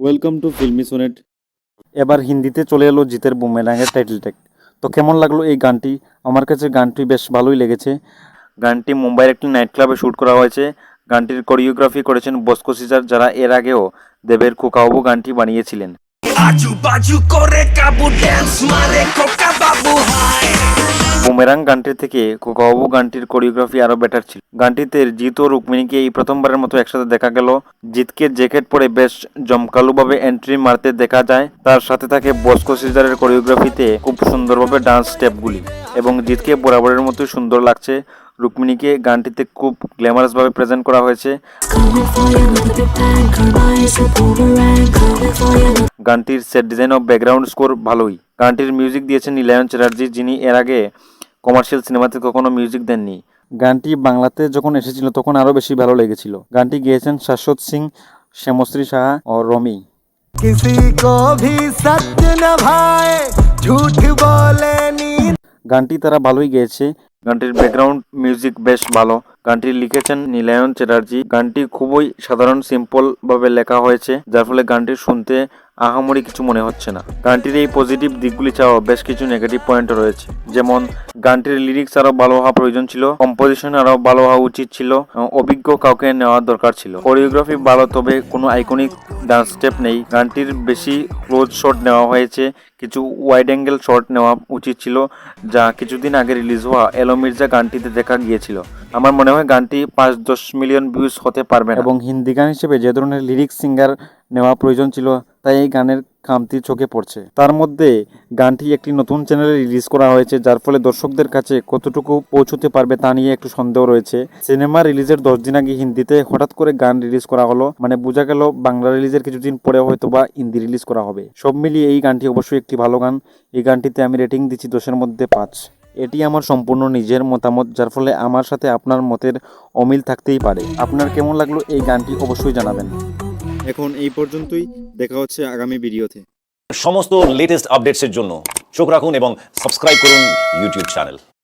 Welcome to filmi sonnet. এবার হিন্দিতে চলে এলো জিতের বুমেরাংয়ের টাইটেল ট্র্যাক। তো কেমন লাগলো এই গানটি? আমার কাছে গানটি বেশ ভালোই লেগেছে। গানটি মুম্বাইয়ের একটি নাইট ক্লাবে শ্যুট করা হয়েছে। গানটির কোরিওগ্রাফি করেছেন বস্কো সিজার, যারা এর আগেও দেবের খোকাবাবু গানটি বানিয়েছিলেন। आजू बाजू करे काबू डांस मारे कोका बाबू हाय। বুমেরাং গানটির থেকে খোকাবাবু গানটির কোরিওগ্রাফি আরও বেটার ছিল। গানটিতে জিৎ ও রুক্মিণীকে এই প্রথমবারের মতো একসাথে দেখা গেল। জিৎকে জ্যাকেট পরে বেশ জমকালোভাবে এন্ট্রি মারতে দেখা যায়। তার সাথে থাকে বস্কো সিজারের কোরিওগ্রাফিতে খুব সুন্দরভাবে ডান্স স্টেপগুলি, এবং জিৎকে বরাবরের মতোই সুন্দর লাগছে। রুক্মিণীকে গানটিতে খুব গ্ল্যামারাসভাবে প্রেজেন্ট করা হয়েছে। গানটির সেট ডিজাইন ও ব্যাকগ্রাউন্ড স্কোর ভালোই। গানটির মিউজিক দিয়েছেন নীলায়ন চ্যাটার্জি, যিনি এর আগে কমার্শিয়াল সিনেমাতে কখনো মিউজিক দেননি। গানটি বাংলাতে যখন এসেছিল তখন আরও বেশি ভালো লেগেছিল। গানটি গেয়েছেন শাশ্বত সিং, শ্যামশ্রী সাহা ও রমি। किसी को भी सत्य न भाए झूठ बोले नी। গানটি তারা ভালোই গেয়েছে। গানটির ব্যাকগ্রাউন্ড মিউজিক বেশ ভালো। গানটি লিখেছেন নীলায়ন চ্যাটার্জি। গানটি খুবই সাধারণ সিম্পল ভাবে লেখা হয়েছে, যার ফলে গানটি শুনতে আহামরি কিছু মনে হচ্ছে না। গানটির এই পজিটিভ দিকগুলি ছাড়াও বেশ কিছু নেগেটিভ পয়েন্ট রয়েছে, যেমন গানটির লিরিক্স আরো ভালো হওয়া প্রয়োজন ছিল, কম্পোজিশন আরো ভালো হওয়া উচিত ছিল, অভিজ্ঞ কাউকে নেওয়া দরকার ছিল। কোরিওগ্রাফি ভালো, তবে কোনো আইকনিক ডান্স স্টেপ নেই। গানটির বেশি ক্লোজ শট নেওয়া হয়েছে, কিছু ওয়াইড অ্যাঙ্গেল শট নেওয়া উচিত ছিল, যা কিছুদিন আগে রিলিজ হওয়া এলো মির্জা গানটিতে দেখা গিয়েছিল। আমার মনে হয় গানটি 5-10 মিলিয়ন ভিউজ হতে পারবে না। এবং হিন্দি গান হিসেবে যে ধরনের লিরিক্স সিঙ্গার নেওয়া প্রয়োজন ছিল, তাই এই গানের খামতি চোখে পড়ছে। তার মধ্যে গানটি একটি নতুন চ্যানেলে রিলিজ করা হয়েছে, যার ফলে দর্শকদের কাছে কতটুকু পৌঁছতে পারবে তা নিয়ে একটু সন্দেহ রয়েছে। সিনেমা রিলিজের 10 দিন আগে হিন্দিতে হঠাৎ করে গান রিলিজ করা হলো, মানে বোঝা গেল বাংলা রিলিজের কিছুদিন পরে হয়তো বা হিন্দি রিলিজ করা হবে। সব মিলিয়ে এই গানটি অবশ্যই একটি ভালো গান। এই গানটিতে আমি রেটিং দিচ্ছি 10-এর মধ্যে 5। এটি আমার সম্পূর্ণ নিজের মতামত, যার ফলে আমার সাথে আপনার মতের অমিল থাকতেই পারে। আপনার কেমন লাগলো এই গানটি অবশ্যই জানাবেন। এখন এই পর্যন্তই, দেখা হচ্ছে আগামী ভিডিওতে। সমস্ত লেটেস্ট আপডেটসের জন্য চোখ রাখুন এবং সাবস্ক্রাইব করুন ইউটিউব চ্যানেল।